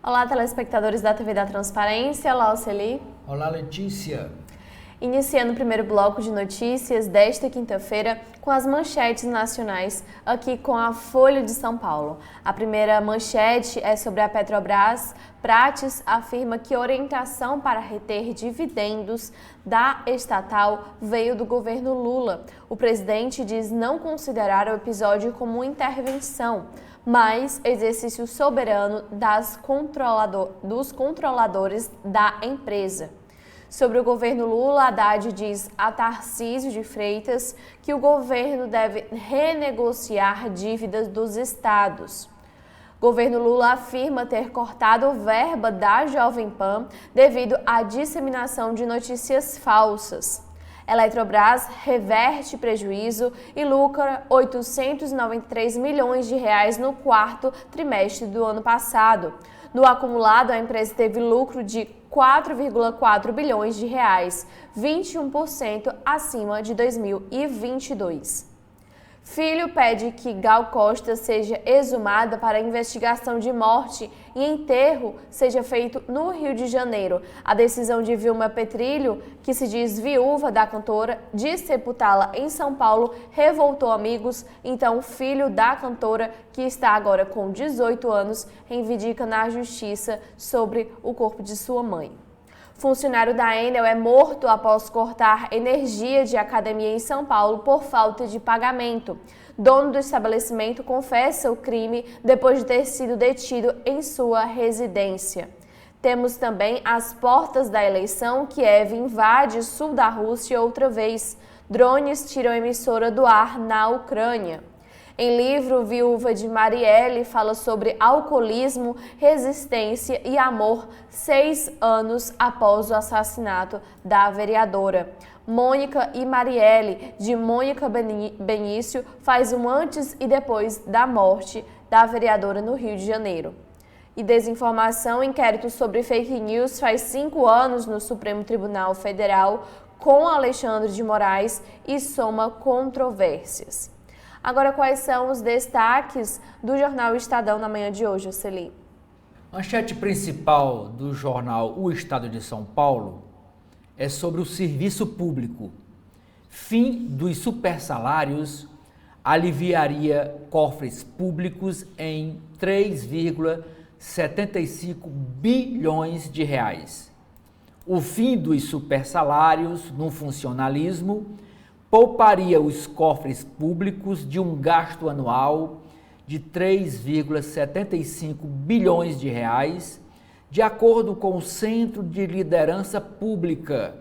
Olá, telespectadores da TV da Transparência. Olá, Oceli. Olá, Letícia. Iniciando o primeiro bloco de notícias desta quinta-feira com as manchetes nacionais, aqui com a Folha de São Paulo. A primeira manchete é sobre a Petrobras. Prates afirma que orientação para reter dividendos da estatal veio do governo Lula. O presidente diz não considerar o episódio como uma intervenção, mas exercício soberano dos controladores da empresa. Sobre o governo Lula, Haddad diz a Tarcísio de Freitas que o governo deve renegociar dívidas dos estados. Governo Lula afirma ter cortado verba da Jovem Pan devido à disseminação de notícias falsas. Eletrobras reverte prejuízo e lucra 893 milhões de reais no quarto trimestre do ano passado. No acumulado, a empresa teve lucro de 4,4 bilhões de reais, 21% acima de 2022. Filho pede que Gal Costa seja exumada para investigação de morte e enterro seja feito no Rio de Janeiro. A decisão de Vilma Petrilho, que se diz viúva da cantora, de sepultá-la em São Paulo, revoltou amigos. Então, o filho da cantora, que está agora com 18 anos, reivindica na justiça sobre o corpo de sua mãe. Funcionário da Enel é morto após cortar energia de academia em São Paulo por falta de pagamento. Dono do estabelecimento confessa o crime depois de ter sido detido em sua residência. Temos também as portas da eleição. Kiev invade sul da Rússia outra vez. Drones tiram emissora do ar na Ucrânia. Em livro, Viúva de Marielle fala sobre alcoolismo, resistência e amor 6 anos após o assassinato da vereadora. Mônica e Marielle, de Mônica Benício, faz um antes e depois da morte da vereadora no Rio de Janeiro. E desinformação, inquérito sobre fake news faz 5 anos no Supremo Tribunal Federal com Alexandre de Moraes e soma controvérsias. Agora, quais são os destaques do jornal Estadão na manhã de hoje, Oceli? Manchete principal do jornal O Estado de São Paulo é sobre o serviço público. Fim dos supersalários aliviaria cofres públicos em 3,75 bilhões de reais. O fim dos supersalários no funcionalismo pouparia os cofres públicos de um gasto anual de 3,75 bilhões de reais, de acordo com o Centro de Liderança Pública,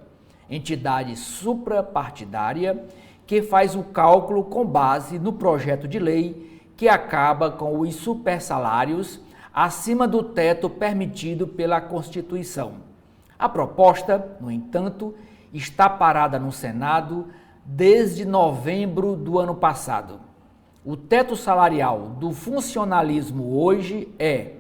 entidade suprapartidária que faz o cálculo com base no projeto de lei que acaba com os supersalários acima do teto permitido pela Constituição. A proposta, no entanto, está parada no Senado desde novembro do ano passado. O teto salarial do funcionalismo hoje é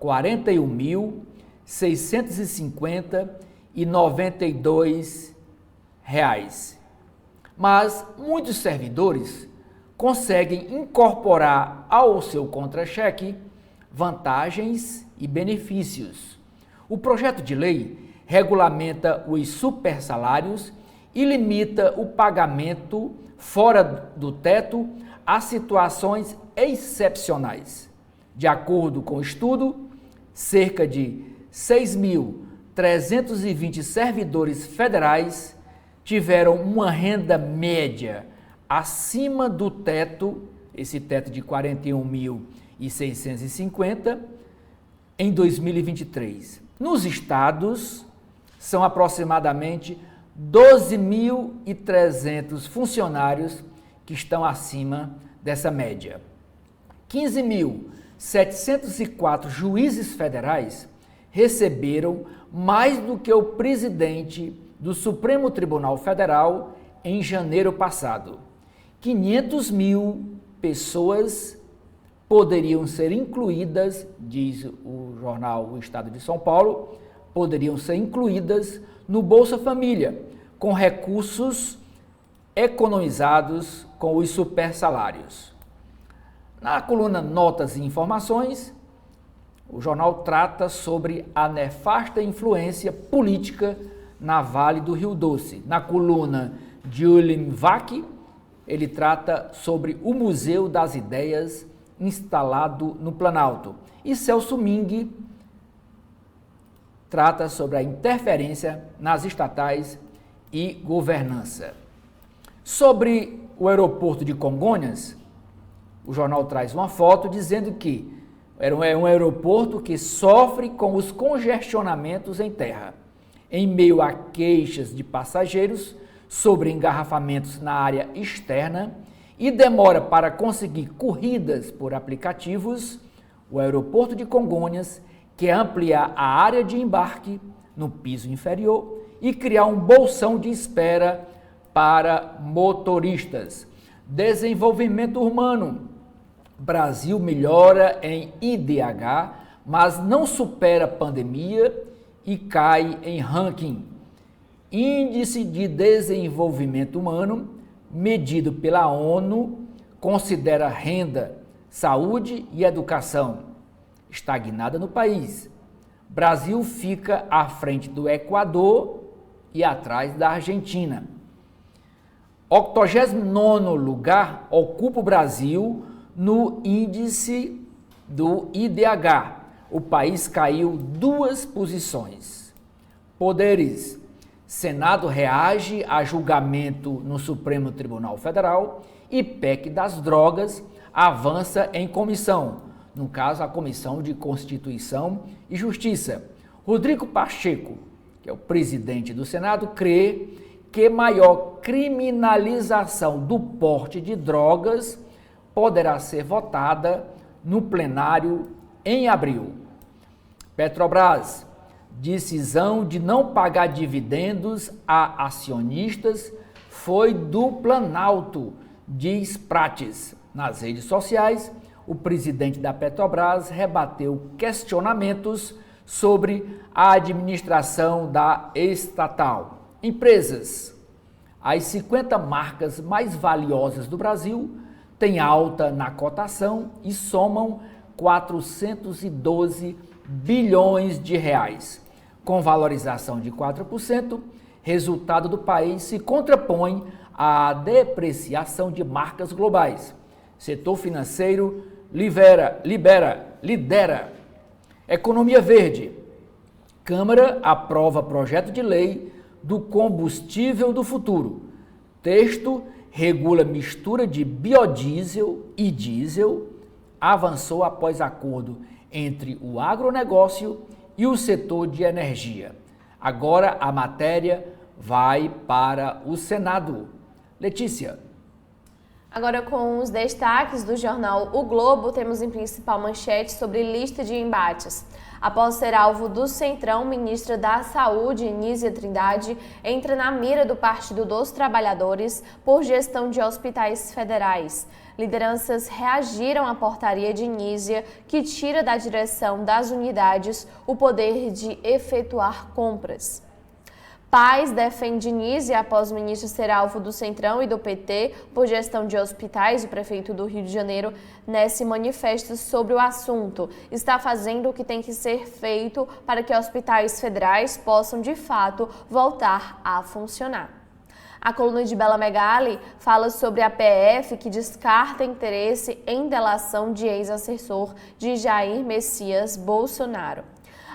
R$ 41.650,92. Mas muitos servidores conseguem incorporar ao seu contra-cheque vantagens e benefícios. O projeto de lei regulamenta os supersalários e limita o pagamento fora do teto a situações excepcionais. De acordo com o estudo, cerca de 6.320 servidores federais tiveram uma renda média acima do teto, esse teto de 41.650, em 2023. Nos estados, são aproximadamente 12.300 funcionários que estão acima dessa média. 15.704 juízes federais receberam mais do que o presidente do Supremo Tribunal Federal em janeiro passado. 500 mil pessoas poderiam ser incluídas, diz o jornal O Estado de São Paulo, poderiam ser incluídas no Bolsa Família, com recursos economizados com os supersalários. Na coluna Notas e Informações, O jornal trata sobre a nefasta influência política na Vale do Rio Doce. Na coluna de Ulim Vac, ele trata sobre o Museu das Ideias instalado no Planalto. E Celso Ming trata sobre a interferência nas estatais e governança. Sobre o aeroporto de Congonhas, o jornal traz uma foto dizendo que é um aeroporto que sofre com os congestionamentos em terra. Em meio a queixas de passageiros sobre engarrafamentos na área externa e demora para conseguir corridas por aplicativos, o aeroporto de Congonhas quer ampliar a área de embarque no piso inferior e criar um bolsão de espera para motoristas. Desenvolvimento humano. Brasil melhora em IDH, mas não supera a pandemia e cai em ranking. Índice de Desenvolvimento Humano, medido pela ONU, considera renda, saúde e educação estagnada no país. Brasil fica à frente do Equador e atrás da Argentina. 89º lugar ocupa o Brasil no índice do IDH. O país caiu 2 posições. Poderes. Senado reage a julgamento no Supremo Tribunal Federal e PEC das drogas avança em comissão. No caso, a Comissão de Constituição e Justiça. Rodrigo Pacheco, que é o presidente do Senado, crê que maior criminalização do porte de drogas poderá ser votada no plenário em abril. Petrobras, decisão de não pagar dividendos a acionistas foi do Planalto, diz Prates. Nas redes sociais, o presidente da Petrobras rebateu questionamentos sobre a administração da estatal. Empresas. As 50 marcas mais valiosas do Brasil têm alta na cotação e somam 412 bilhões de reais. Com valorização de 4%, resultado do país se contrapõe à depreciação de marcas globais. Setor financeiro lidera. Economia verde. Câmara aprova projeto de lei do combustível do futuro. Texto regula mistura de biodiesel e diesel. Avançou após acordo entre o agronegócio e o setor de energia. Agora a matéria vai para o Senado. Letícia. Agora, com os destaques do jornal O Globo, temos em principal manchete sobre lista de embates. Após ser alvo do Centrão, ministra da Saúde, Nízia Trindade, entra na mira do Partido dos Trabalhadores por gestão de hospitais federais. Lideranças reagiram à portaria de Nízia, que tira da direção das unidades o poder de efetuar compras. Pais defende Nízia após o ministro ser alvo do Centrão e do PT por gestão de hospitais. O prefeito do Rio de Janeiro, nesse manifesto sobre o assunto, está fazendo o que tem que ser feito para que hospitais federais possam, de fato, voltar a funcionar. A coluna de Bela Megali fala sobre a PF, que descarta interesse em delação de ex-assessor de Jair Messias Bolsonaro.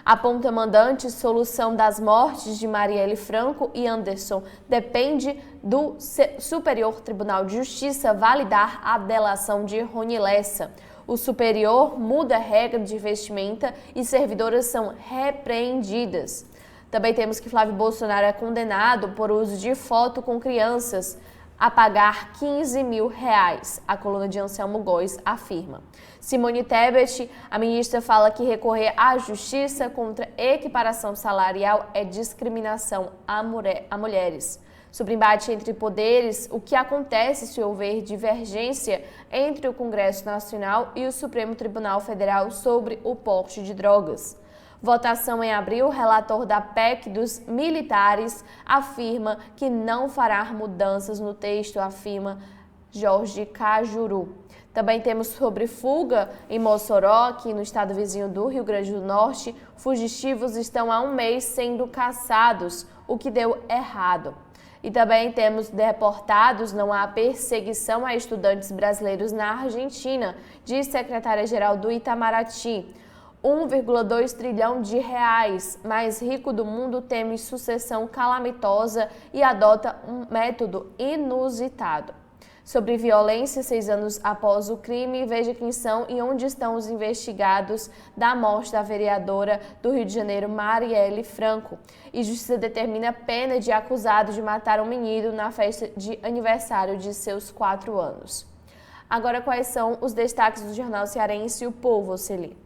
Aponta mandante, solução das mortes de Marielle Franco e Anderson depende do Superior Tribunal de Justiça validar a delação de Rony Lessa. O superior muda a regra de vestimenta e servidoras são repreendidas. Também temos que Flávio Bolsonaro é condenado por uso de foto com crianças a pagar R$15 mil. A coluna de Anselmo Góes afirma. Simone Tebet, a ministra, fala que recorrer à justiça contra equiparação salarial é discriminação a mulheres. Sobre embate entre poderes, o que acontece se houver divergência entre o Congresso Nacional e o Supremo Tribunal Federal sobre o porte de drogas. Votação em abril, relator da PEC dos militares afirma que não fará mudanças no texto, afirma Jorge Cajuru. Também temos sobre fuga em Mossoró, aqui no estado vizinho do Rio Grande do Norte. Fugitivos estão há um mês sendo caçados, o que deu errado. E também temos deportados, não há perseguição a estudantes brasileiros na Argentina, diz secretária-geral do Itamaraty. 1,2 trilhão de reais, mais rico do mundo teme sucessão calamitosa e adota um método inusitado. Sobre violência, 6 anos após o crime, veja quem são e onde estão os investigados da morte da vereadora do Rio de Janeiro, Marielle Franco. E justiça determina a pena de acusado de matar um menino na festa de aniversário de seus 4 anos. Agora, quais são os destaques do jornal cearense O Povo, Celi?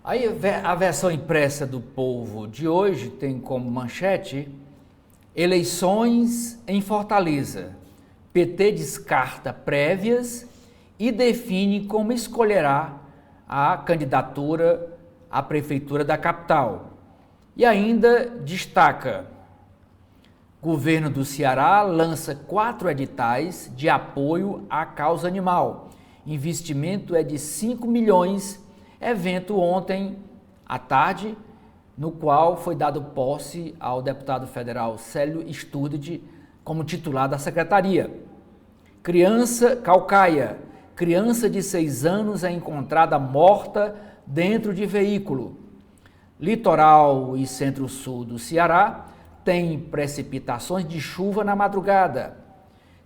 Aí a versão impressa do Povo de hoje tem como manchete: eleições em Fortaleza. PT descarta prévias e define como escolherá a candidatura à prefeitura da capital. E ainda destaca: governo do Ceará lança 4 editais de apoio à causa animal. Investimento é de 5 milhões. Evento ontem à tarde, no qual foi dado posse ao deputado federal Célio Sturridge como titular da secretaria. Criança Caucaia. Criança de 6 anos é encontrada morta dentro de veículo. Litoral e centro-sul do Ceará tem precipitações de chuva na madrugada.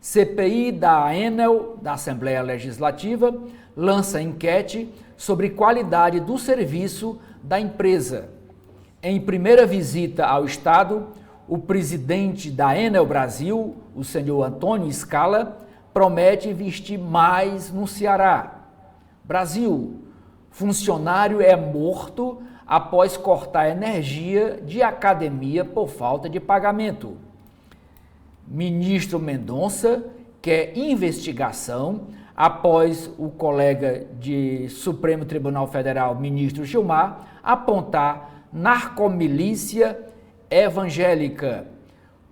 CPI da Enel, da Assembleia Legislativa, lança enquete sobre qualidade do serviço da empresa. Em primeira visita ao Estado, o presidente da Enel Brasil, o senhor Antônio Scala, promete investir mais no Ceará. Brasil: funcionário é morto após cortar energia de academia por falta de pagamento. Ministro Mendonça quer investigação após o colega de Supremo Tribunal Federal, ministro Gilmar, apontar narcomilícia evangélica.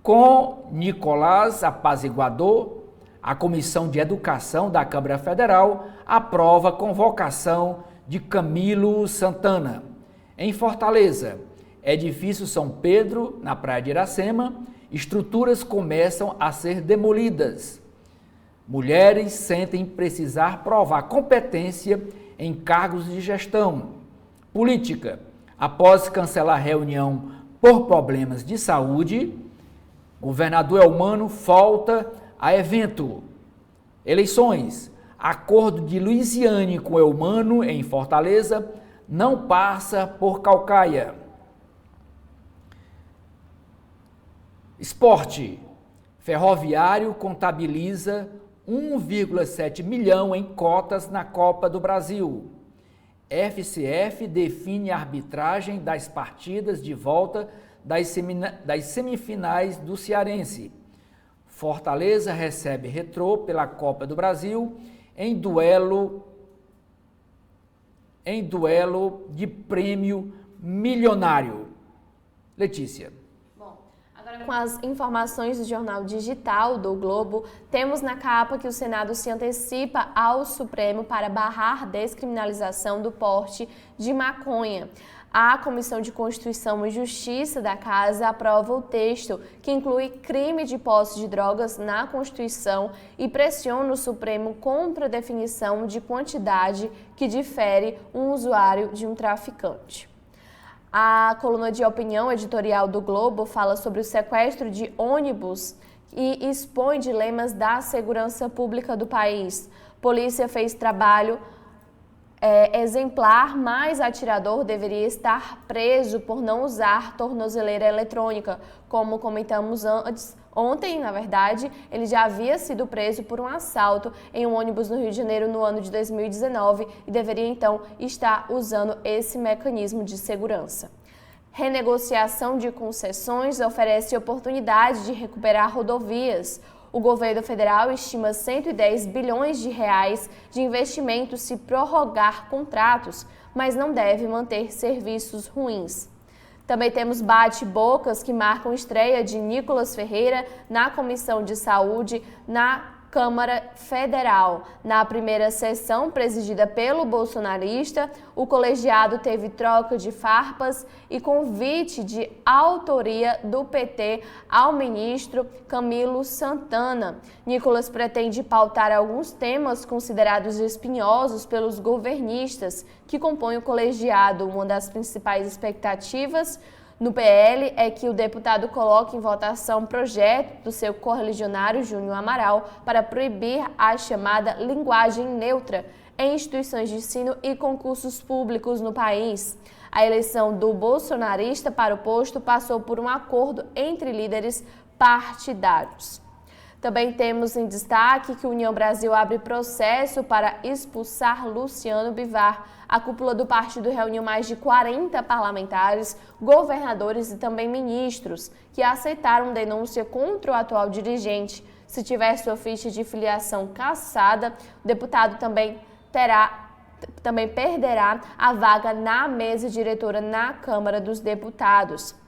Com Nicolás Apaziguador, a Comissão de Educação da Câmara Federal aprova a convocação de Camilo Santana. Em Fortaleza, edifício São Pedro, na Praia de Iracema, estruturas começam a ser demolidas. Mulheres sentem precisar provar competência em cargos de gestão. Política: após cancelar reunião por problemas de saúde, governador Elmano falta a evento. Eleições: acordo de Luiziane com Elmano em Fortaleza não passa por Caucaia. Esporte: Ferroviário contabiliza 1,7 milhão em cotas na Copa do Brasil. FCF define a arbitragem das partidas de volta das semifinais do Cearense. Fortaleza recebe Retrô pela Copa do Brasil em duelo de prêmio milionário. Letícia. Agora, com as informações do jornal digital do Globo, temos na capa que o Senado se antecipa ao Supremo para barrar descriminalização do porte de maconha. A Comissão de Constituição e Justiça da Casa aprova o texto que inclui crime de posse de drogas na Constituição e pressiona o Supremo contra a definição de quantidade que difere um usuário de um traficante. A coluna de opinião editorial do Globo fala sobre o sequestro de ônibus e expõe dilemas da segurança pública do país. Polícia fez trabalho exemplar, mas atirador deveria estar preso por não usar tornozeleira eletrônica. Como comentamos ontem, na verdade, ele já havia sido preso por um assalto em um ônibus no Rio de Janeiro no ano de 2019 e deveria então estar usando esse mecanismo de segurança. Renegociação de concessões oferece oportunidade de recuperar rodovias. O governo federal estima 110 bilhões de reais de investimento se prorrogar contratos, mas não deve manter serviços ruins. Também temos bate-bocas que marcam estreia de Nicolas Ferreira na Comissão de Saúde Câmara Federal. Na primeira sessão, presidida pelo bolsonarista, o colegiado teve troca de farpas e convite de autoria do PT ao ministro Camilo Santana. Nicolas pretende pautar alguns temas considerados espinhosos pelos governistas que compõem o colegiado. Uma das principais expectativas no PL é que o deputado coloque em votação projeto do seu correligionário Júnior Amaral para proibir a chamada linguagem neutra em instituições de ensino e concursos públicos no país. A eleição do bolsonarista para o posto passou por um acordo entre líderes partidários. Também temos em destaque que a União Brasil abre processo para expulsar Luciano Bivar. A cúpula do partido reuniu mais de 40 parlamentares, governadores e também ministros, que aceitaram denúncia contra o atual dirigente. Se tiver sua ficha de filiação cassada, o deputado também perderá a vaga na mesa diretora na Câmara dos Deputados.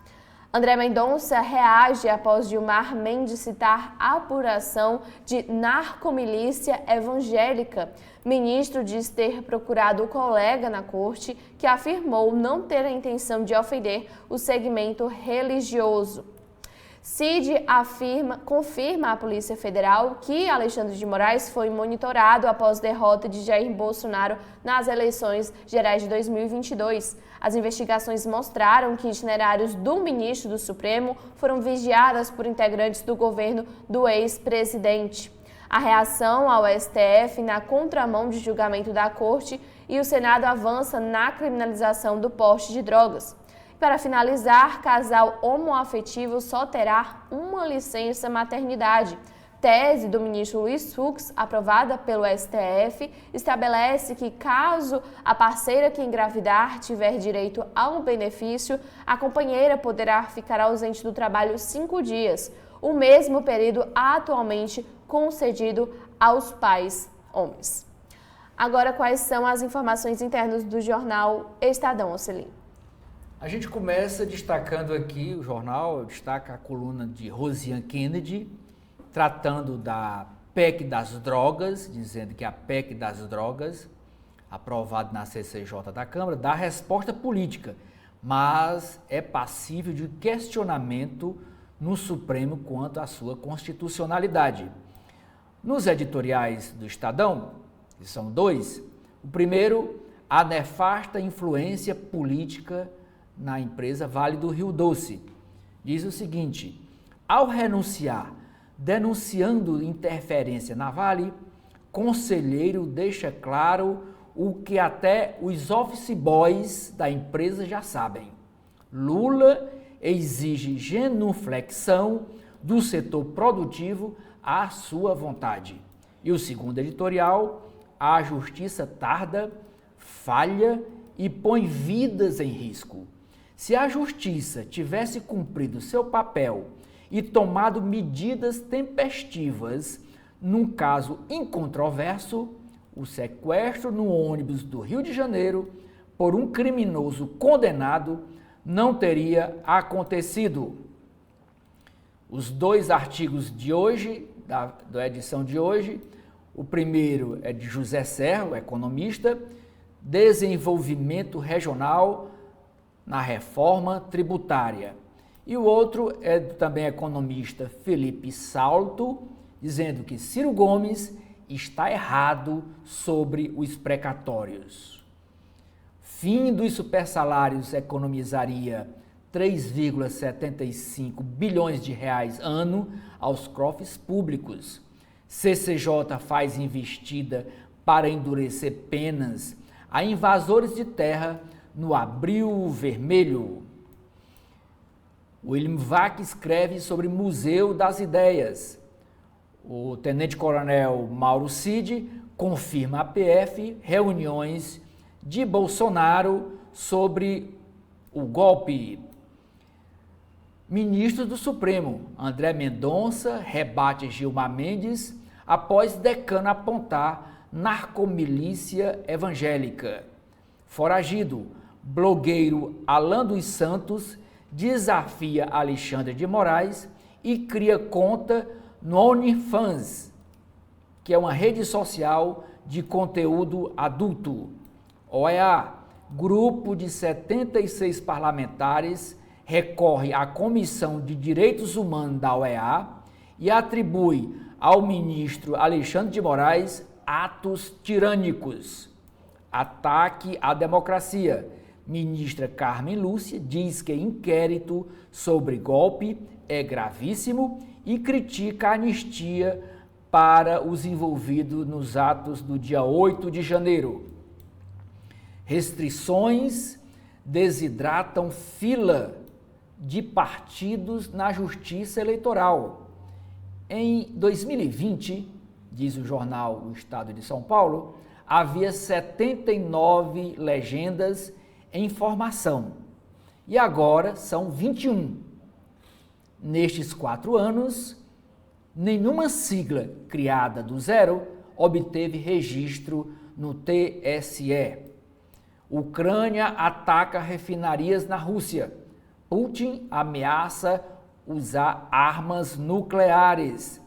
André Mendonça reage após Gilmar Mendes citar a apuração de narcomilícia evangélica. Ministro diz ter procurado o colega na corte que afirmou não ter a intenção de ofender o segmento religioso. Cid confirma à Polícia Federal que Alexandre de Moraes foi monitorado após derrota de Jair Bolsonaro nas eleições gerais de 2022. As investigações mostraram que itinerários do ministro do Supremo foram vigiadas por integrantes do governo do ex-presidente. A reação ao STF na contramão de julgamento da Corte e o Senado avança na criminalização do porte de drogas. Para finalizar, casal homoafetivo só terá uma licença maternidade. Tese do ministro Luiz Fux, aprovada pelo STF, estabelece que caso a parceira que engravidar tiver direito ao benefício, a companheira poderá ficar ausente do trabalho 5 dias, o mesmo período atualmente concedido aos pais homens. Agora, quais são as informações internas do jornal Estadão, Ocelino? A gente começa destacando aqui, o jornal destaca a coluna de Rosiane Kennedy, tratando da PEC das drogas, dizendo que a PEC das drogas, aprovada na CCJ da Câmara, dá resposta política, mas é passível de questionamento no Supremo quanto à sua constitucionalidade. Nos editoriais do Estadão, que são 2, o primeiro, a nefasta influência política na empresa Vale do Rio Doce. Diz o seguinte: ao renunciar, denunciando interferência na Vale, conselheiro deixa claro o que até os office boys da empresa já sabem. Lula exige genuflexão do setor produtivo à sua vontade. E o segundo editorial, a justiça tarda, falha e põe vidas em risco. Se a justiça tivesse cumprido seu papel e tomado medidas tempestivas num caso incontroverso, o sequestro no ônibus do Rio de Janeiro por um criminoso condenado não teria acontecido. Os 2 artigos de hoje, da edição de hoje, o primeiro é de José Serra, economista, Desenvolvimento Regional na Reforma Tributária. E o outro é também economista Felipe Salto, dizendo que Ciro Gomes está errado sobre os precatórios. Fim dos supersalários economizaria 3,75 bilhões de reais ano aos cofres públicos. CCJ faz investida para endurecer penas a invasores de terra no Abril Vermelho. William Vac escreve sobre Museu das Ideias. O tenente-coronel Mauro Cid confirma à PF reuniões de Bolsonaro sobre o golpe. Ministro do Supremo, André Mendonça, rebate Gilmar Mendes após decano apontar narcomilícia evangélica. Foragido, blogueiro Alan dos Santos desafia Alexandre de Moraes e cria conta no OnlyFans. que é uma rede social de conteúdo adulto. OEA, grupo de 76 parlamentares, recorre à Comissão de Direitos Humanos da OEA e atribui ao ministro Alexandre de Moraes atos tirânicos. Ataque à democracia. Ministra Carmen Lúcia diz que inquérito sobre golpe é gravíssimo e critica a anistia para os envolvidos nos atos do dia 8 de janeiro. Restrições desidratam fila de partidos na Justiça Eleitoral. Em 2020, diz o jornal O Estado de São Paulo, havia 79 legendas em formação e agora são 21. Nestes 4 anos, nenhuma sigla criada do zero obteve registro no TSE. Ucrânia ataca refinarias na Rússia. Putin ameaça usar armas nucleares.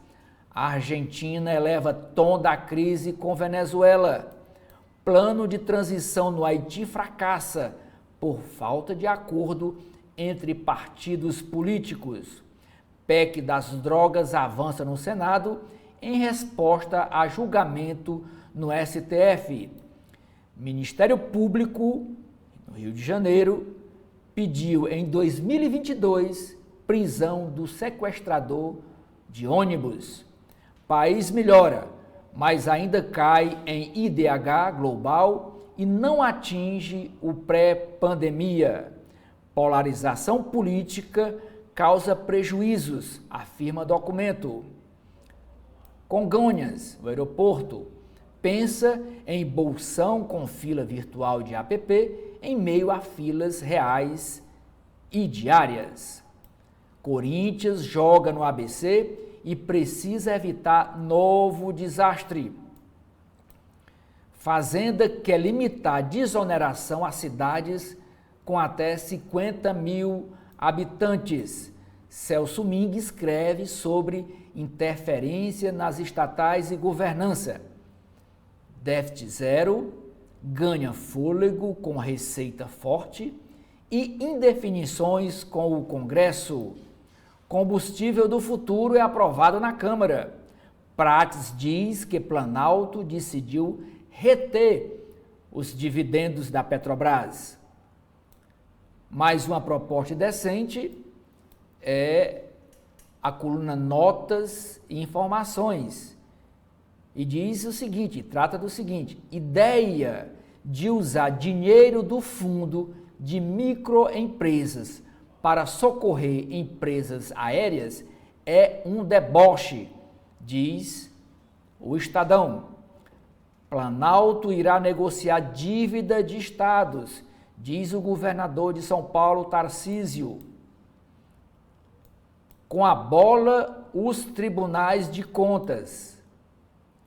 A Argentina eleva tom da crise com Venezuela. Plano de transição no Haiti fracassa por falta de acordo entre partidos políticos. PEC das drogas avança no Senado em resposta a julgamento no STF. Ministério Público, no Rio de Janeiro, pediu em 2022 prisão do sequestrador de ônibus. País melhora, mas ainda cai em IDH global e não atinge o pré-pandemia. Polarização política causa prejuízos, afirma documento. Congonhas, o aeroporto, pensa em bolsão com fila virtual de app em meio a filas reais e diárias. Corinthians joga no ABC e precisa evitar novo desastre. Fazenda quer limitar a desoneração a cidades com até 50 mil habitantes. Celso Ming escreve sobre interferência nas estatais e governança. Déficit zero, ganha fôlego com receita forte e indefinições com o Congresso. Combustível do futuro é aprovado na Câmara. Prates diz que Planalto decidiu reter os dividendos da Petrobras. Mais uma proposta decente é a coluna Notas e Informações. E diz o seguinte, trata do seguinte: ideia de usar dinheiro do fundo de microempresas para socorrer empresas aéreas é um deboche, diz o Estadão. Planalto irá negociar dívida de estados, diz o governador de São Paulo, Tarcísio. Com a bola, os tribunais de contas.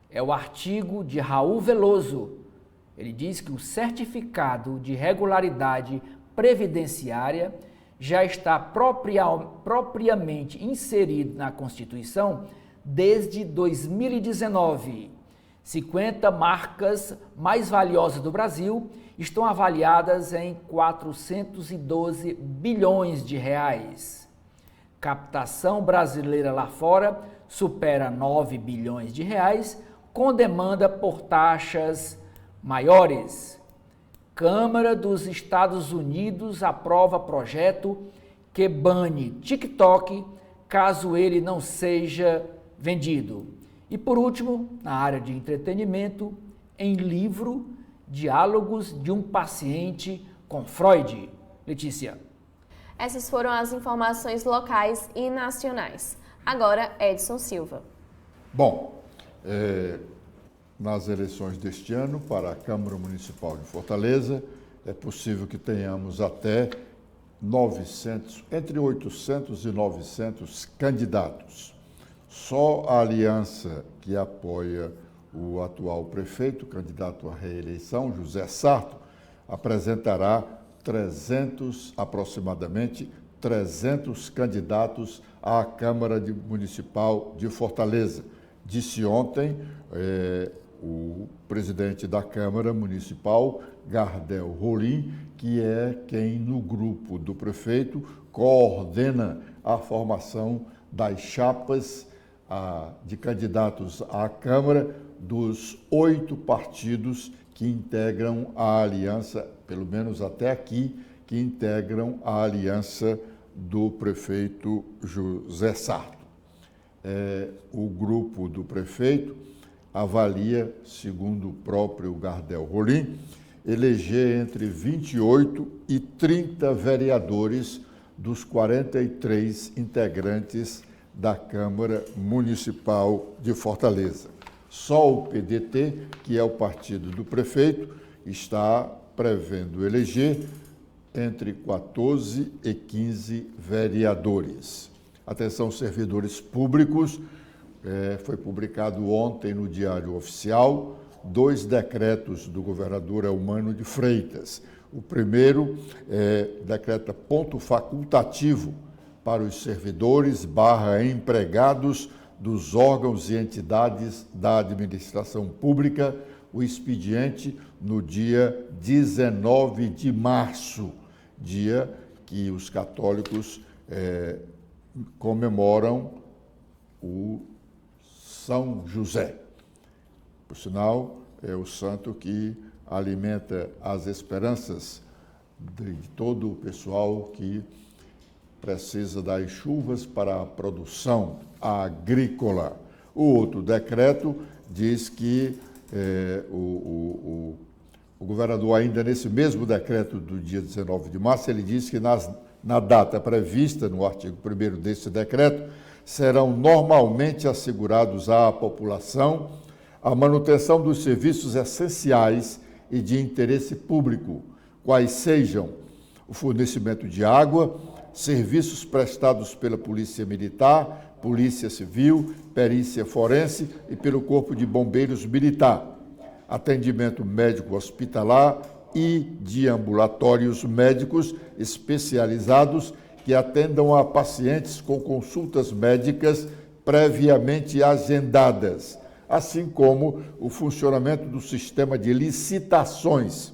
É o artigo de Raul Veloso. Ele diz que o certificado de regularidade previdenciária já está propriamente inserido na Constituição desde 2019. 50 marcas mais valiosas do Brasil estão avaliadas em 412 bilhões de reais. Captação brasileira lá fora supera 9 bilhões de reais, com demanda por taxas maiores. Câmara dos Estados Unidos aprova projeto que bane TikTok caso ele não seja vendido. E por último, na área de entretenimento, em livro, Diálogos de um Paciente com Freud. Letícia. Essas foram as informações locais e nacionais. Agora, Edson Silva. Bom, nas eleições deste ano para a Câmara Municipal de Fortaleza, é possível que tenhamos até 900, entre 800 e 900 candidatos. Só a aliança que apoia o atual prefeito, candidato à reeleição, José Sarto, apresentará aproximadamente 300 candidatos à Câmara Municipal de Fortaleza. disse ontem o presidente da Câmara Municipal, Gardel Rolim, que é quem, no grupo do prefeito, coordena a formação das chapas de candidatos à Câmara dos 8 partidos que integram a aliança, pelo menos até aqui, que integram a aliança do prefeito José Sarto. O grupo do prefeito avalia, segundo o próprio Gardel Rolim, eleger entre 28 e 30 vereadores dos 43 integrantes da Câmara Municipal de Fortaleza. Só o PDT, que é o partido do prefeito, está prevendo eleger entre 14 e 15 vereadores. Atenção, servidores públicos, foi publicado ontem no Diário Oficial 2 decretos do governador Eumano de Freitas. O primeiro decreta ponto facultativo para os servidores / empregados dos órgãos e entidades da administração pública, o expediente no dia 19 de março, dia que os católicos comemoram o São José. Por sinal, é o santo que alimenta as esperanças de todo o pessoal que precisa das chuvas para a produção agrícola. O outro decreto diz que o governador, ainda nesse mesmo decreto do dia 19 de março, ele diz que na data prevista no artigo 1º desse decreto, serão normalmente assegurados à população a manutenção dos serviços essenciais e de interesse público, quais sejam o fornecimento de água, serviços prestados pela Polícia Militar, Polícia Civil, Perícia Forense e pelo Corpo de Bombeiros Militar, atendimento médico hospitalar e de ambulatórios médicos especializados que atendam a pacientes com consultas médicas previamente agendadas, assim como o funcionamento do sistema de licitações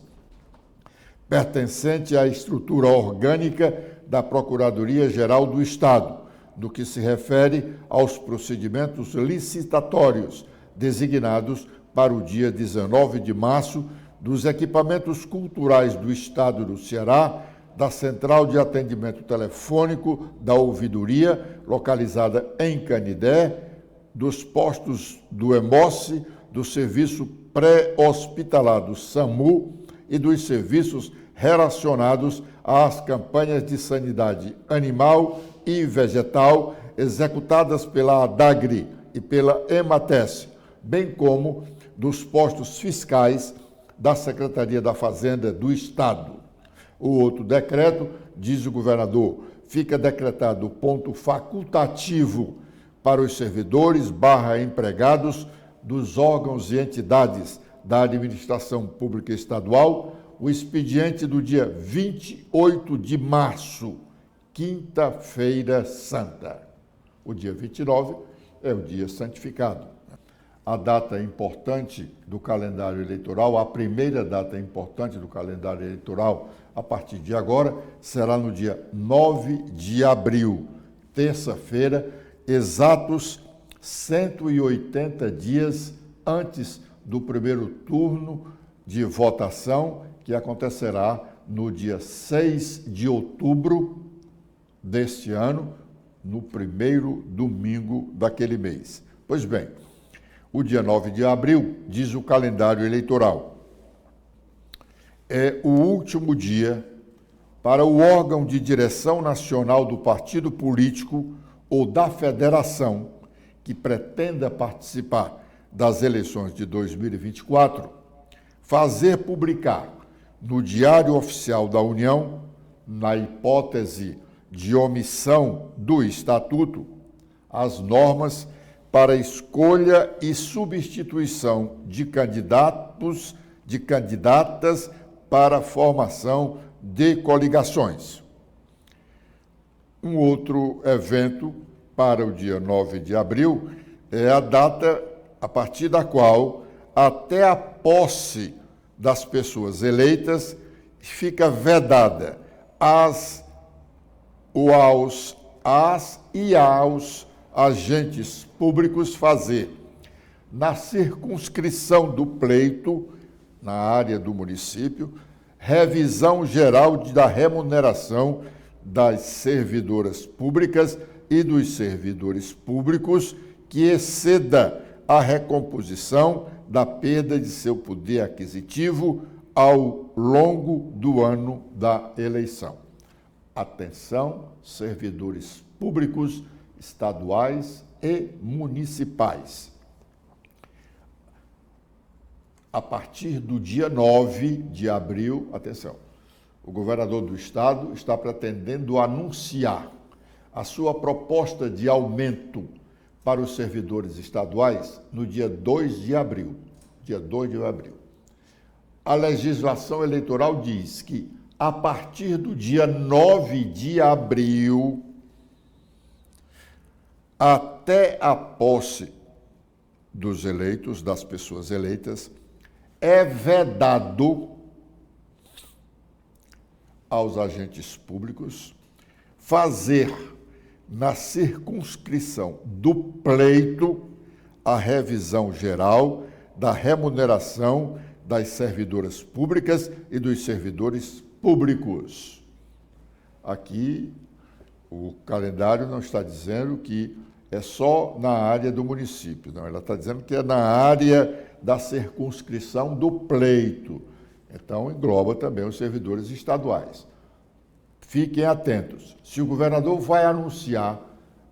pertencente à estrutura orgânica da Procuradoria-Geral do Estado, no que se refere aos procedimentos licitatórios designados para o dia 19 de março dos equipamentos culturais do Estado do Ceará, da Central de Atendimento Telefônico da Ouvidoria, localizada em Canidé, dos postos do EMOSSE, do Serviço Pré-Hospitalar do SAMU e dos serviços relacionados às campanhas de sanidade animal e vegetal executadas pela ADAGRE e pela EMATES, bem como dos postos fiscais da Secretaria da Fazenda do Estado. O outro decreto, diz o governador, fica decretado ponto facultativo para os servidores / empregados dos órgãos e entidades da administração pública estadual, o expediente do dia 28 de março, quinta-feira santa. O dia 29 é o dia santificado. A data importante do calendário eleitoral, a primeira data importante do calendário eleitoral, a partir de agora, será no dia 9 de abril, terça-feira, exatos 180 dias antes do primeiro turno de votação, que acontecerá no dia 6 de outubro deste ano, no primeiro domingo daquele mês. Pois bem, o dia 9 de abril, diz o calendário eleitoral, é o último dia para o órgão de direção nacional do partido político ou da federação que pretenda participar das eleições de 2024, fazer publicar no Diário Oficial da União, na hipótese de omissão do Estatuto, as normas para escolha e substituição de candidatos, de candidatas para a formação de coligações. Um outro evento para o dia 9 de abril é a data a partir da qual, até a posse das pessoas eleitas, fica vedada às e aos agentes públicos fazer, na circunscrição do pleito, na área do município, revisão geral da remuneração das servidoras públicas e dos servidores públicos que exceda a recomposição da perda de seu poder aquisitivo ao longo do ano da eleição. Atenção, servidores públicos estaduais e municipais. A partir do dia 9 de abril, atenção, o governador do estado está pretendendo anunciar a sua proposta de aumento para os servidores estaduais no dia 2 de abril. Dia 2 de abril. A legislação eleitoral diz que, a partir do dia 9 de abril, até a posse dos eleitos, das pessoas eleitas, é vedado aos agentes públicos fazer, na circunscrição do pleito, a revisão geral da remuneração das servidoras públicas e dos servidores públicos. Aqui, o calendário não está dizendo que é só na área do município, não, ela está dizendo que é na área da circunscrição do pleito. Então, engloba também os servidores estaduais. Fiquem atentos. Se o governador vai anunciar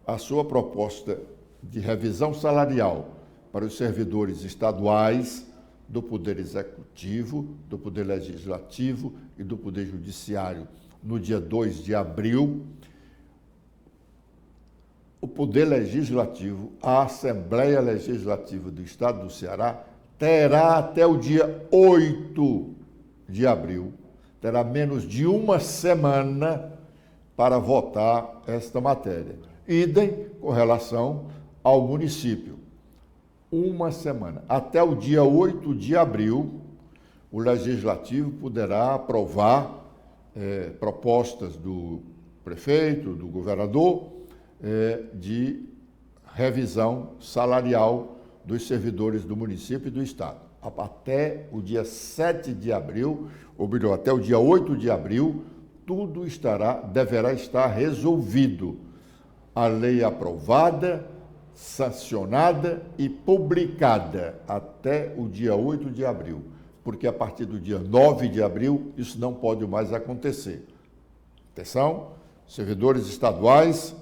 a sua proposta de revisão salarial para os servidores estaduais do Poder Executivo, do Poder Legislativo e do Poder Judiciário no dia 2 de abril, o Poder Legislativo, a Assembleia Legislativa do Estado do Ceará, terá até o dia 8 de abril, terá menos de uma semana para votar esta matéria. Idem com relação ao município. Uma semana. Até o dia 8 de abril, o Legislativo poderá aprovar propostas do prefeito, do governador, de revisão salarial dos servidores do município e do Estado. Até o dia 7 de abril, ou melhor, até o dia 8 de abril, tudo deverá estar resolvido. A lei aprovada, sancionada e publicada até o dia 8 de abril, porque a partir do dia 9 de abril isso não pode mais acontecer. Atenção, servidores estaduais,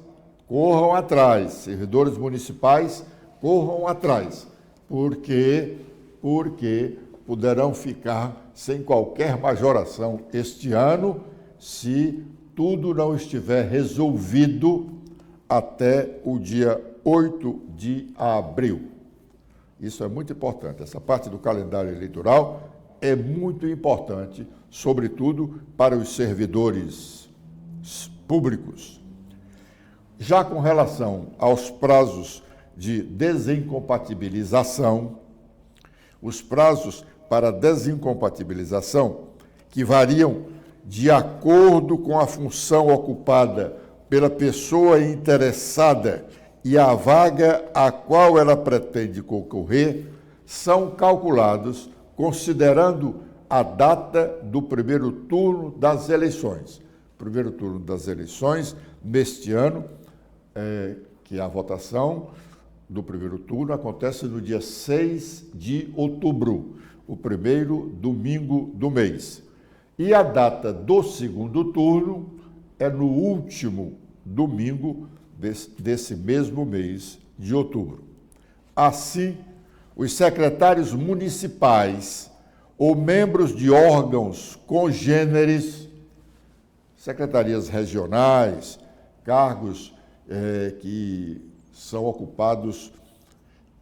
corram atrás, servidores municipais, corram atrás, porque poderão ficar sem qualquer majoração este ano se tudo não estiver resolvido até o dia 8 de abril. Isso é muito importante. Essa parte do calendário eleitoral é muito importante, sobretudo para os servidores públicos. Já com relação aos prazos de desincompatibilização, os prazos para desincompatibilização, que variam de acordo com a função ocupada pela pessoa interessada e a vaga a qual ela pretende concorrer, são calculados considerando a data do primeiro turno das eleições. Primeiro turno das eleições, neste ano, que a votação do primeiro turno acontece no dia 6 de outubro, o primeiro domingo do mês. E a data do segundo turno é no último domingo desse mesmo mês de outubro. Assim, os secretários municipais ou membros de órgãos congêneres, secretarias regionais, cargos que são ocupados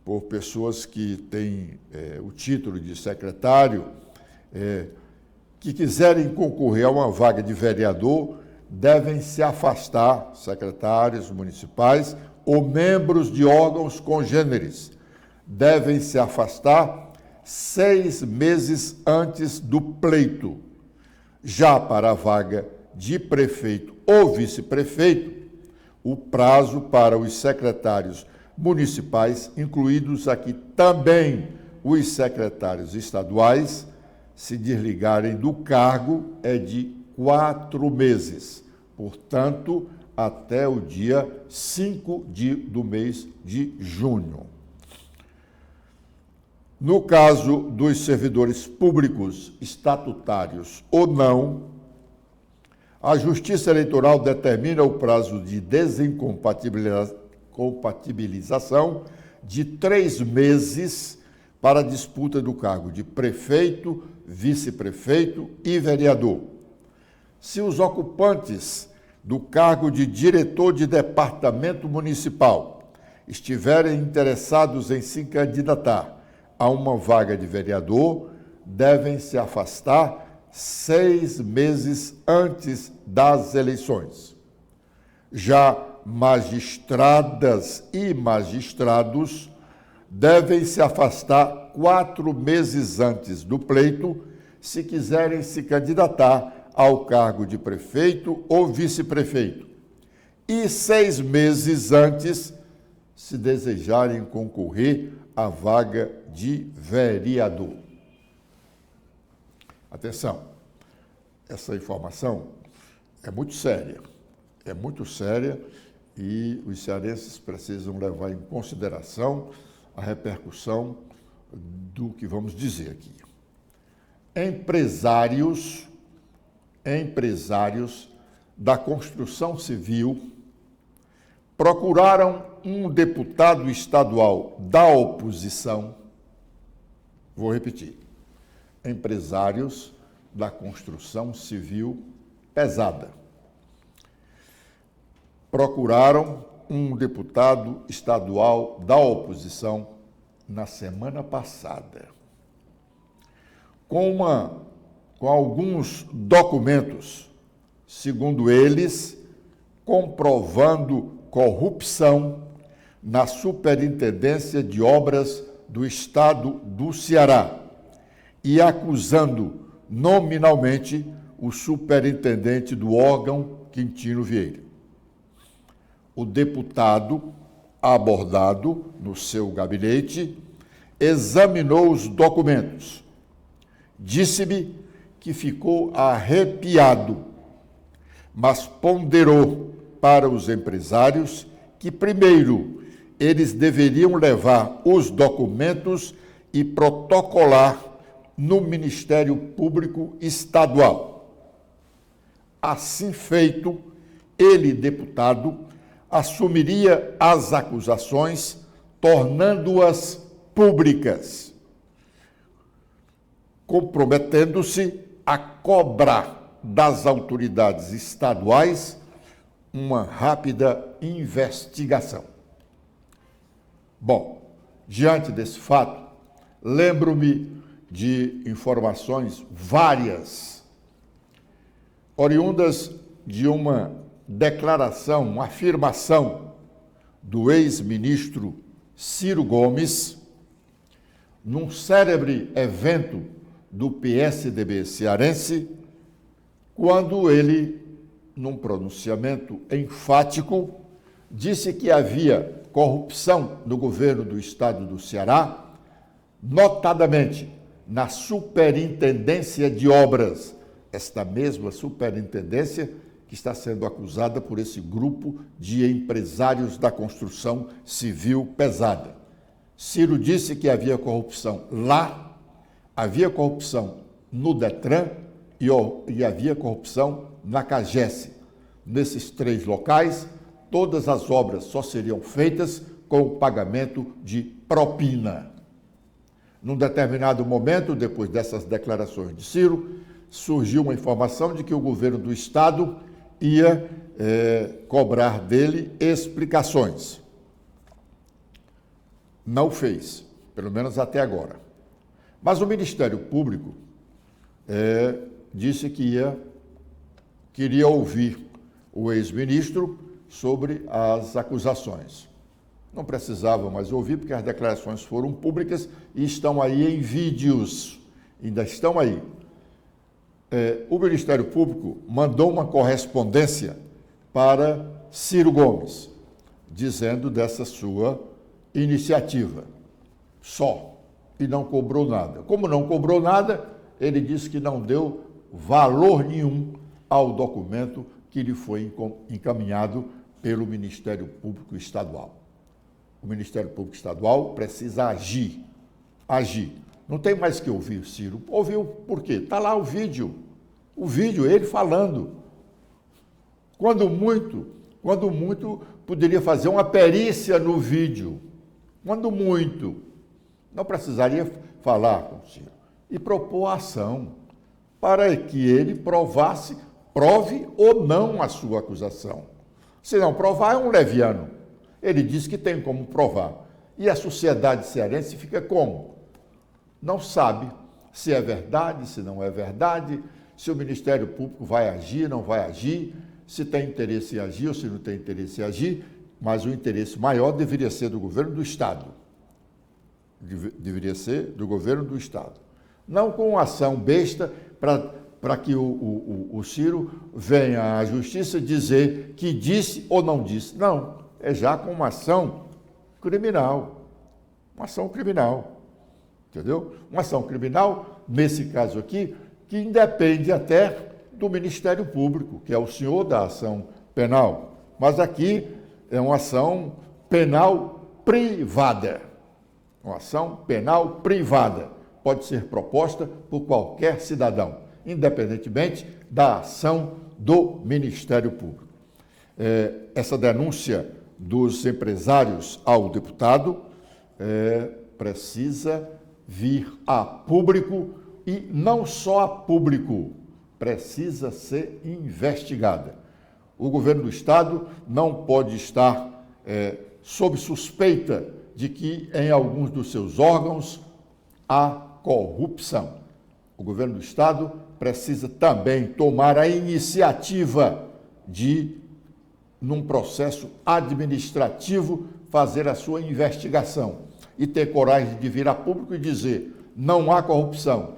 por pessoas que têm o título de secretário, que quiserem concorrer a uma vaga de vereador, devem se afastar, secretários municipais ou membros de órgãos congêneres devem se afastar 6 meses antes do pleito. Já para a vaga de prefeito ou vice-prefeito, o prazo para os secretários municipais, incluídos aqui também os secretários estaduais, se desligarem do cargo é de 4 meses. Portanto, até o dia 5 do mês de junho. No caso dos servidores públicos, estatutários ou não, a Justiça Eleitoral determina o prazo de desincompatibilização de 3 meses para a disputa do cargo de prefeito, vice-prefeito e vereador. Se os ocupantes do cargo de diretor de departamento municipal estiverem interessados em se candidatar a uma vaga de vereador, devem se afastar 6 meses antes das eleições. Já magistradas e magistrados devem se afastar 4 meses antes do pleito, se quiserem se candidatar ao cargo de prefeito ou vice-prefeito, e 6 meses antes, se desejarem concorrer à vaga de vereador. Atenção, essa informação é muito séria e os cearenses precisam levar em consideração a repercussão do que vamos dizer aqui. Empresários da construção civil procuraram um deputado estadual da oposição, vou repetir, empresários da construção civil pesada, procuraram um deputado estadual da oposição na semana passada, com alguns documentos, segundo eles, comprovando corrupção na Superintendência de Obras do Estado do Ceará e acusando nominalmente o superintendente do órgão, Quintino Vieira. O deputado, abordado no seu gabinete, examinou os documentos. Disse-me que ficou arrepiado, mas ponderou para os empresários que, primeiro, eles deveriam levar os documentos e protocolar no Ministério Público Estadual. Assim feito, ele, deputado, assumiria as acusações, tornando-as públicas, comprometendo-se a cobrar das autoridades estaduais uma rápida investigação. Bom, diante desse fato, lembro-me de informações várias, oriundas de uma declaração, uma afirmação do ex-ministro Ciro Gomes, num célebre evento do PSDB cearense, quando ele, num pronunciamento enfático, disse que havia corrupção no governo do estado do Ceará, notadamente na Superintendência de Obras, esta mesma superintendência que está sendo acusada por esse grupo de empresários da construção civil pesada. Ciro disse que havia corrupção lá, havia corrupção no Detran e havia corrupção na CAGES. Nesses 3 locais, todas as obras só seriam feitas com o pagamento de propina. Num determinado momento, depois dessas declarações de Ciro, surgiu uma informação de que o governo do estado ia cobrar dele explicações. Não fez, pelo menos até agora. Mas o Ministério Público disse que queria ouvir o ex-ministro sobre as acusações. Não precisava mais ouvir, porque as declarações foram públicas e estão aí em vídeos. Ainda estão aí. O Ministério Público mandou uma correspondência para Ciro Gomes, dizendo dessa sua iniciativa. Só. E não cobrou nada. Como não cobrou nada, ele disse que não deu valor nenhum ao documento que lhe foi encaminhado pelo Ministério Público Estadual. O Ministério Público Estadual precisa agir. Agir. Não tem mais que ouvir o Ciro. Ouviu por quê? Está lá o vídeo, ele falando. Quando muito, poderia fazer uma perícia no vídeo. Quando muito, não precisaria falar com o Ciro. E propor a ação para que ele prove ou não a sua acusação. Se não provar, é um leviano. Ele diz que tem como provar. E a sociedade cearense fica como? Não sabe se é verdade, se não é verdade, se o Ministério Público vai agir, não vai agir, se tem interesse em agir ou se não tem interesse em agir, mas o interesse maior deveria ser do governo do Estado. Deveria ser do governo do Estado. Não com ação besta para que o Ciro venha à justiça dizer que disse ou não disse. Não, é já com uma ação criminal. Uma ação criminal. Entendeu? Uma ação criminal, nesse caso aqui, que independe até do Ministério Público, que é o senhor da ação penal. Mas aqui é uma ação penal privada. Uma ação penal privada. Pode ser proposta por qualquer cidadão, independentemente da ação do Ministério Público. Essa denúncia dos empresários ao deputado precisa vir a público e não só a público, precisa ser investigada. O governo do Estado não pode estar sob suspeita de que em alguns dos seus órgãos há corrupção. O governo do Estado precisa também tomar a iniciativa de, num processo administrativo, fazer a sua investigação e ter coragem de vir a público e dizer: não há corrupção,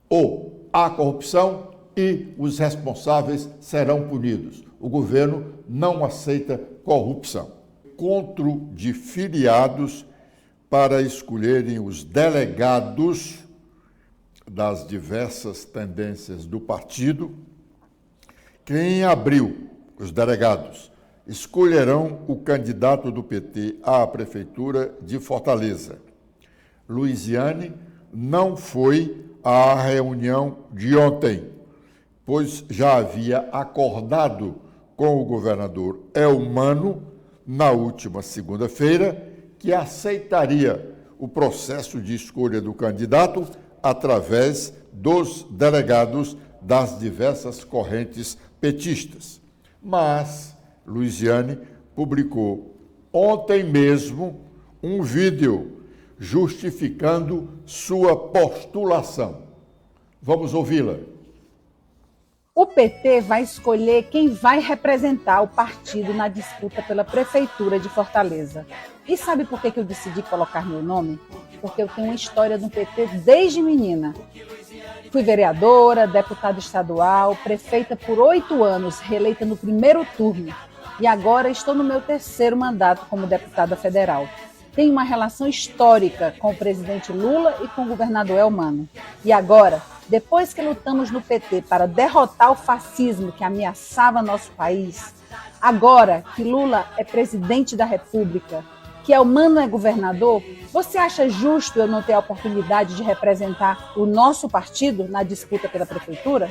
ou há corrupção e os responsáveis serão punidos. O governo não aceita corrupção. Encontro de filiados para escolherem os delegados das diversas tendências do partido, que em abril, os delegados escolherão o candidato do PT à Prefeitura de Fortaleza. Luiziane não foi à reunião de ontem, pois já havia acordado com o governador Elmano, na última segunda-feira, que aceitaria o processo de escolha do candidato através dos delegados das diversas correntes petistas. Mas Luiziane publicou ontem mesmo um vídeo justificando sua postulação. Vamos ouvi-la. O PT vai escolher quem vai representar o partido na disputa pela Prefeitura de Fortaleza. E sabe por que eu decidi colocar meu nome? Porque eu tenho uma história no PT desde menina. Fui vereadora, deputada estadual, prefeita por 8 anos, reeleita no primeiro turno. E agora estou no meu 3º mandato como deputada federal. Tenho uma relação histórica com o presidente Lula e com o governador Elmano. E agora, depois que lutamos no PT para derrotar o fascismo que ameaçava nosso país, agora que Lula é presidente da República, que Elmano é governador, você acha justo eu não ter a oportunidade de representar o nosso partido na disputa pela prefeitura?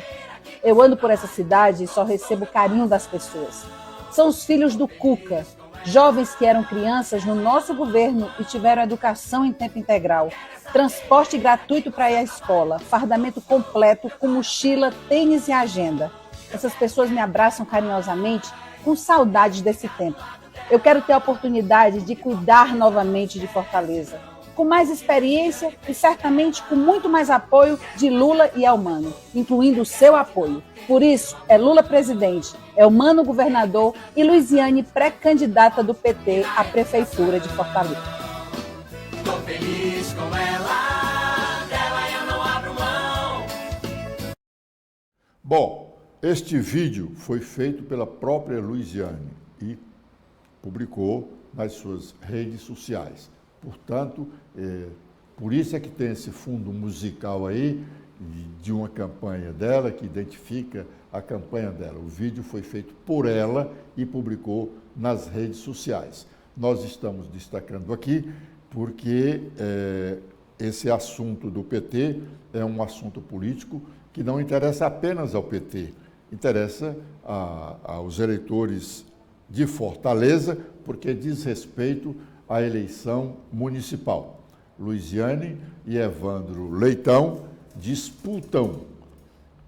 Eu ando por essa cidade e só recebo carinho das pessoas. São os filhos do Cuca, jovens que eram crianças no nosso governo e tiveram educação em tempo integral, transporte gratuito para ir à escola, fardamento completo com mochila, tênis e agenda. Essas pessoas me abraçam carinhosamente com saudades desse tempo. Eu quero ter a oportunidade de cuidar novamente de Fortaleza, com mais experiência e certamente com muito mais apoio de Lula e Elmano, incluindo o seu apoio. Por isso, é Lula presidente, Elmano governador e Luiziane pré-candidata do PT à Prefeitura de Fortaleza. Tô feliz com ela, dela eu não abro mão. Bom, este vídeo foi feito pela própria Luiziane e publicou nas suas redes sociais. Portanto, por isso é que tem esse fundo musical aí, de uma campanha dela, que identifica a campanha dela. O vídeo foi feito por ela e publicou nas redes sociais. Nós estamos destacando aqui porque esse assunto do PT é um assunto político que não interessa apenas ao PT, interessa aos eleitores de Fortaleza, porque diz respeito à eleição municipal. Luiziane e Evandro Leitão disputam,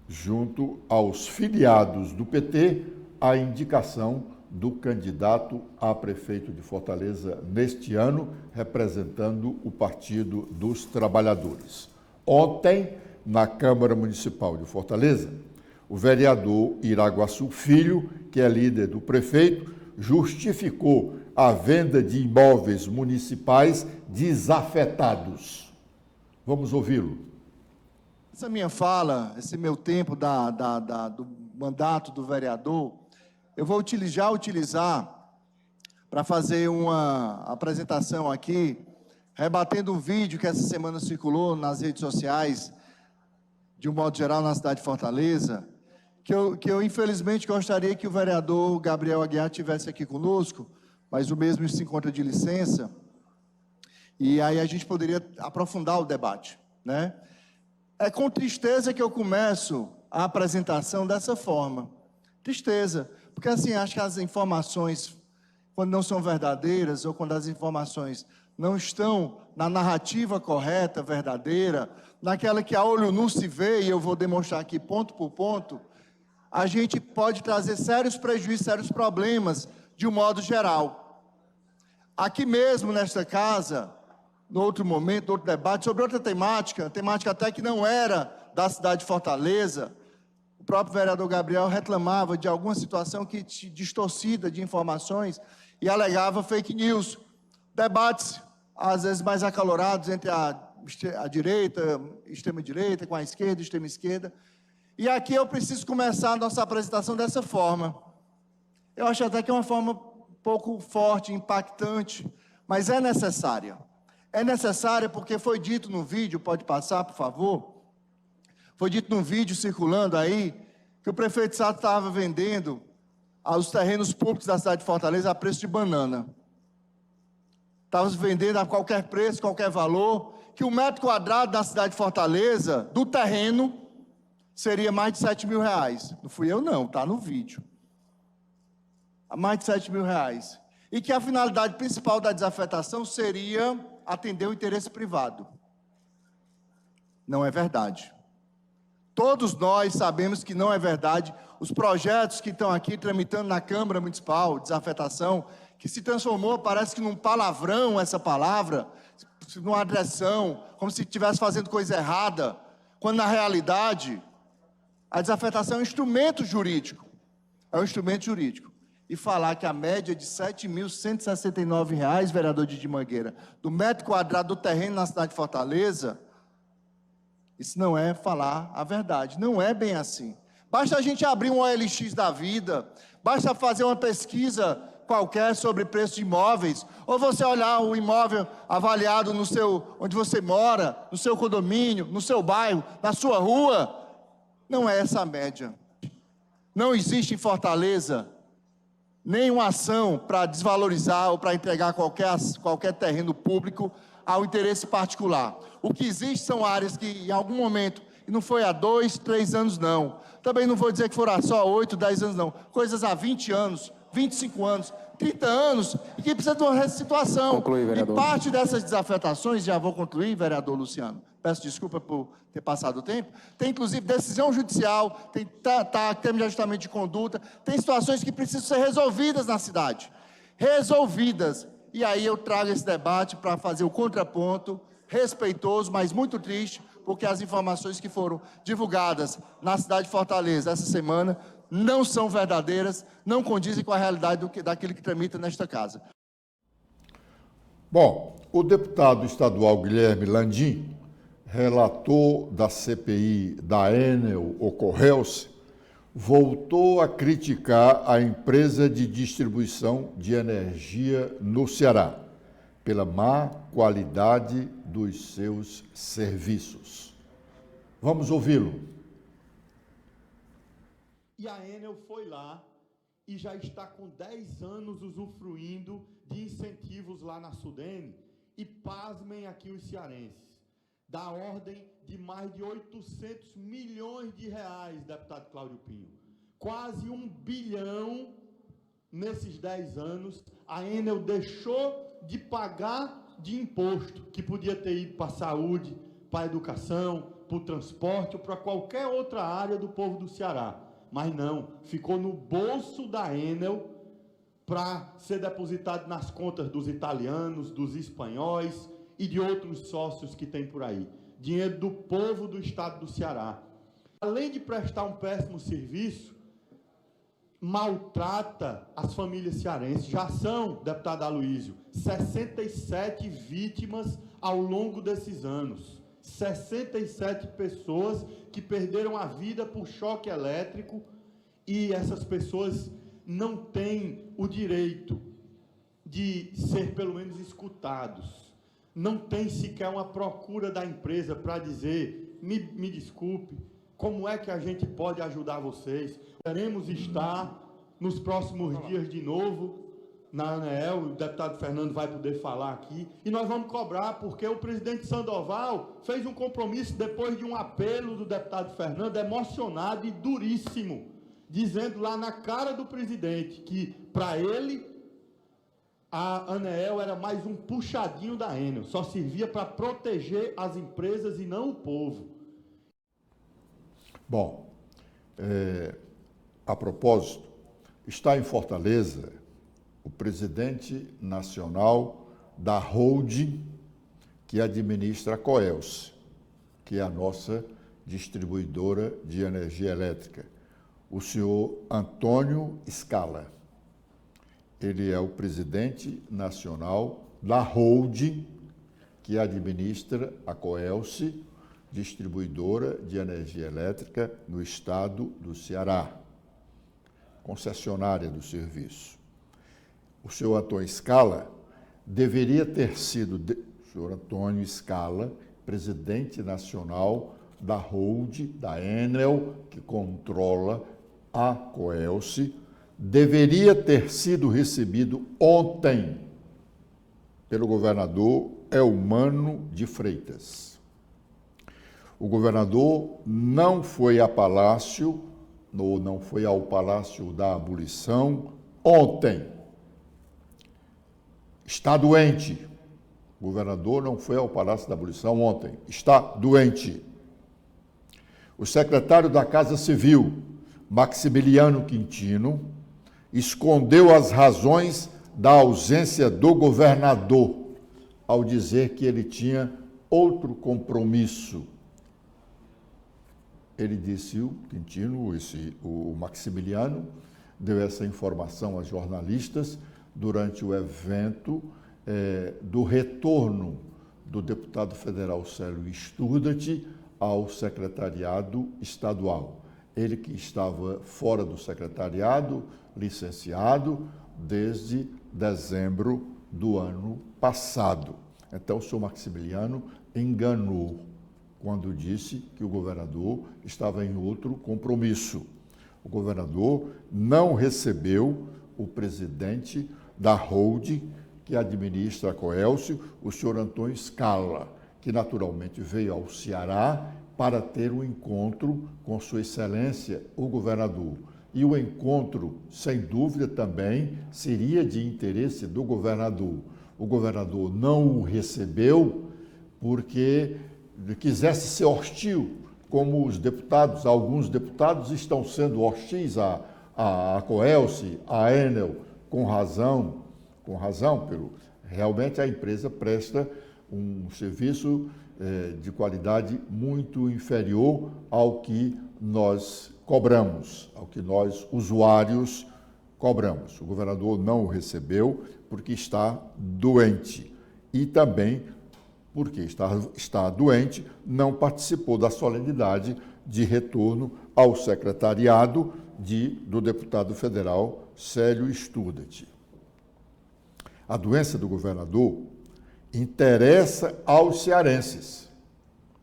junto aos filiados do PT, a indicação do candidato a prefeito de Fortaleza neste ano, representando o Partido dos Trabalhadores. Ontem, na Câmara Municipal de Fortaleza, o vereador Iraguaçu Filho, que é líder do prefeito, justificou a venda de imóveis municipais desafetados. Vamos ouvi-lo. Essa minha fala, esse meu tempo do mandato do vereador, eu vou utilizar para fazer uma apresentação aqui, rebatendo um vídeo que essa semana circulou nas redes sociais, de um modo geral na cidade de Fortaleza, que eu infelizmente gostaria que o vereador Gabriel Aguiar tivesse aqui conosco, mas o mesmo se encontra de licença, e aí a gente poderia aprofundar o debate, né? É com tristeza que eu começo a apresentação dessa forma. Tristeza, porque assim, acho que as informações, quando não são verdadeiras, ou quando as informações não estão na narrativa correta, verdadeira, naquela que a olho nu se vê, e eu vou demonstrar aqui ponto por ponto, a gente pode trazer sérios prejuízos, sérios problemas, de um modo geral. Aqui mesmo, nesta casa, no outro momento, no outro debate, sobre outra temática até que não era da cidade de Fortaleza, o próprio vereador Gabriel reclamava de alguma situação que distorcida de informações e alegava fake news. Debates, às vezes, mais acalorados entre a direita, extrema-direita, com a esquerda, extrema-esquerda. E aqui eu preciso começar a nossa apresentação dessa forma. Eu acho até que é uma forma um pouco forte, impactante, mas é necessária. É necessária porque foi dito no vídeo, pode passar, por favor? Foi dito no vídeo circulando aí, que o prefeito Sato estava vendendo os terrenos públicos da cidade de Fortaleza a preço de banana. Estava vendendo a qualquer preço, qualquer valor, que o metro quadrado da cidade de Fortaleza, do terreno, seria mais de R$7 mil. Não fui eu não, está no vídeo. Mais de R$7 mil. E que a finalidade principal da desafetação seria atender o interesse privado. Não é verdade. Todos nós sabemos que não é verdade. Os projetos que estão aqui tramitando na Câmara Municipal, desafetação, que se transformou, parece que num palavrão essa palavra, numa agressão, como se estivesse fazendo coisa errada, quando na realidade a desafetação é um instrumento jurídico. É um instrumento jurídico. E falar que a média é de R$ 7.169, vereador Didi Mangueira, do metro quadrado do terreno na cidade de Fortaleza, isso não é falar a verdade. Não é bem assim. Basta a gente abrir um OLX da vida, basta fazer uma pesquisa qualquer sobre preço de imóveis, ou você olhar o imóvel avaliado no seu, onde você mora, no seu condomínio, no seu bairro, na sua rua. Não é essa a média. Não existe em Fortaleza nenhuma ação para desvalorizar ou para entregar qualquer terreno público ao interesse particular. O que existe são áreas que, em algum momento, e não foi há 2, 3 anos, não. Também não vou dizer que foram só 8, 10 anos, não. Coisas há 20 anos, 25 anos, 30 anos, e que precisa de uma situação. Conclui, vereador. E parte dessas desafetações, já vou concluir, vereador Luciano, peço desculpa por ter passado o tempo, tem inclusive decisão judicial, tem termo de ajustamento de conduta, tem situações que precisam ser resolvidas na cidade. Resolvidas. E aí eu trago esse debate para fazer o contraponto, respeitoso, mas muito triste, porque as informações que foram divulgadas na cidade de Fortaleza essa semana não são verdadeiras, não condizem com a realidade daquilo que tramita nesta casa. Bom, o deputado estadual Guilherme Landim, relator da CPI da Enel Ocorrelse, voltou a criticar a empresa de distribuição de energia no Ceará pela má qualidade dos seus serviços. Vamos ouvi-lo. E a Enel foi lá e já está com 10 anos usufruindo de incentivos lá na Sudene. E pasmem aqui os cearenses, da ordem de mais de 800 milhões de reais, deputado Cláudio Pinho. Quase 1 bilhão nesses 10 anos, a Enel deixou de pagar de imposto, que podia ter ido para a saúde, para a educação, para o transporte ou para qualquer outra área do povo do Ceará. Mas não, ficou no bolso da Enel para ser depositado nas contas dos italianos, dos espanhóis e de outros sócios que tem por aí. Dinheiro do povo do estado do Ceará. Além de prestar um péssimo serviço, maltrata as famílias cearenses. Já são, deputado Aloysio, 67 vítimas ao longo desses anos. 67 pessoas que perderam a vida por choque elétrico, e essas pessoas não têm o direito de ser pelo menos escutados. Não tem sequer uma procura da empresa para dizer, me desculpe, como é que a gente pode ajudar vocês? Queremos estar nos próximos dias de novo na ANEEL, o deputado Fernando vai poder falar aqui, e nós vamos cobrar, porque o presidente Sandoval fez um compromisso depois de um apelo do deputado Fernando, emocionado e duríssimo, dizendo lá na cara do presidente que, para ele, a ANEEL era mais um puxadinho da Enel, só servia para proteger as empresas e não o povo. Bom, a propósito, está em Fortaleza o presidente nacional da holding que administra a Coelce, que é a nossa distribuidora de energia elétrica, o senhor Antônio Scala. Ele é o presidente nacional da holding que administra a Coelce, distribuidora de energia elétrica no estado do Ceará, concessionária do serviço. O senhor Antônio Scala deveria ter sido, o senhor Antônio Scala, presidente nacional da holding, da Enel, que controla a Coelce, deveria ter sido recebido ontem pelo governador Eumano de Freitas. O governador não foi a Palácio, ou não foi ao Palácio da Abolição ontem. Está doente. O governador não foi ao Palácio da Abolição ontem. Está doente. O secretário da Casa Civil, Maximiliano Quintino, escondeu as razões da ausência do governador ao dizer que ele tinha outro compromisso. Ele disse, o Quintino, o Maximiliano, deu essa informação a jornalistas durante o evento do retorno do deputado federal Célio Sturdat ao secretariado estadual. Ele que estava fora do secretariado, licenciado, desde dezembro do ano passado. Então, o senhor Maximiliano enganou quando disse que o governador estava em outro compromisso. O governador não recebeu o presidente da holding que administra a Coelce, o senhor Antônio Scala, que naturalmente veio ao Ceará para ter um encontro com Sua Excelência, o governador. E o encontro, sem dúvida, também seria de interesse do governador. O governador não o recebeu porque quisesse ser hostil, como os deputados, alguns deputados estão sendo hostis à Coelce, à Enel, com razão, pelo Realmente a empresa presta um serviço de qualidade muito inferior ao que nós cobramos, ao que nós, usuários, cobramos. O governador não o recebeu porque está doente e também porque está doente, não participou da solenidade de retorno ao secretariado do deputado federal Célio Student. A doença do governador interessa aos cearenses.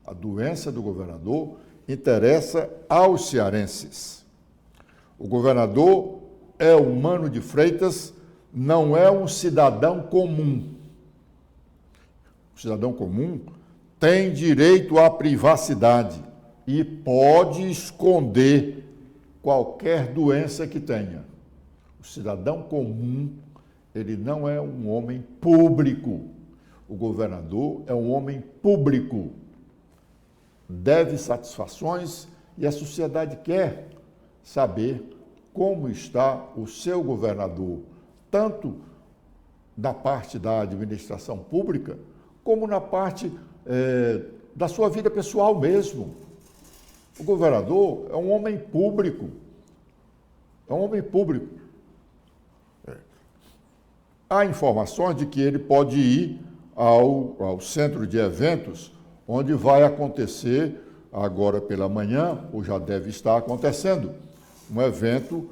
A doença do governador interessa aos cearenses. O governador é o Mano de Freitas, não é um cidadão comum. O cidadão comum tem direito à privacidade e pode esconder qualquer doença que tenha. O cidadão comum, ele não é um homem público. O governador é um homem público. Deve satisfações e a sociedade quer saber como está o seu governador, tanto na parte da administração pública, como na parte da sua vida pessoal mesmo. O governador é um homem público. É um homem público. Há informações de que ele pode ir ao centro de eventos, onde vai acontecer, agora pela manhã, ou já deve estar acontecendo, um evento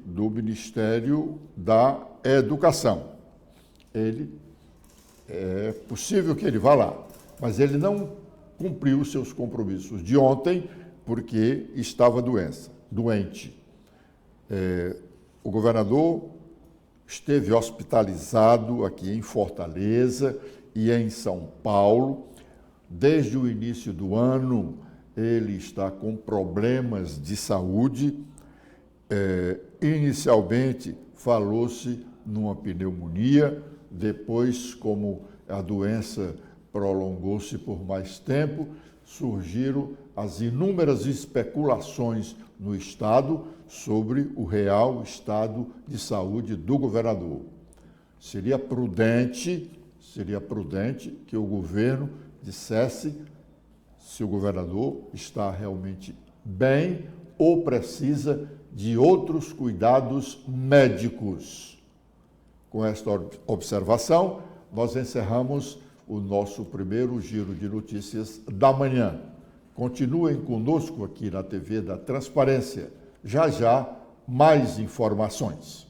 do Ministério da Educação. É possível que ele vá lá, mas ele não cumpriu os seus compromissos de ontem porque estava doente. O governador esteve hospitalizado aqui em Fortaleza e em São Paulo. Desde o início do ano, ele está com problemas de saúde. Inicialmente, falou-se numa pneumonia, depois, como a doença prolongou-se por mais tempo, surgiram as inúmeras especulações no Estado sobre o real estado de saúde do governador. Seria prudente que o governo dissesse se o governador está realmente bem ou precisa de outros cuidados médicos. Com esta observação, nós encerramos o nosso primeiro giro de notícias da manhã. Continuem conosco aqui na TV da Transparência. Já já, mais informações.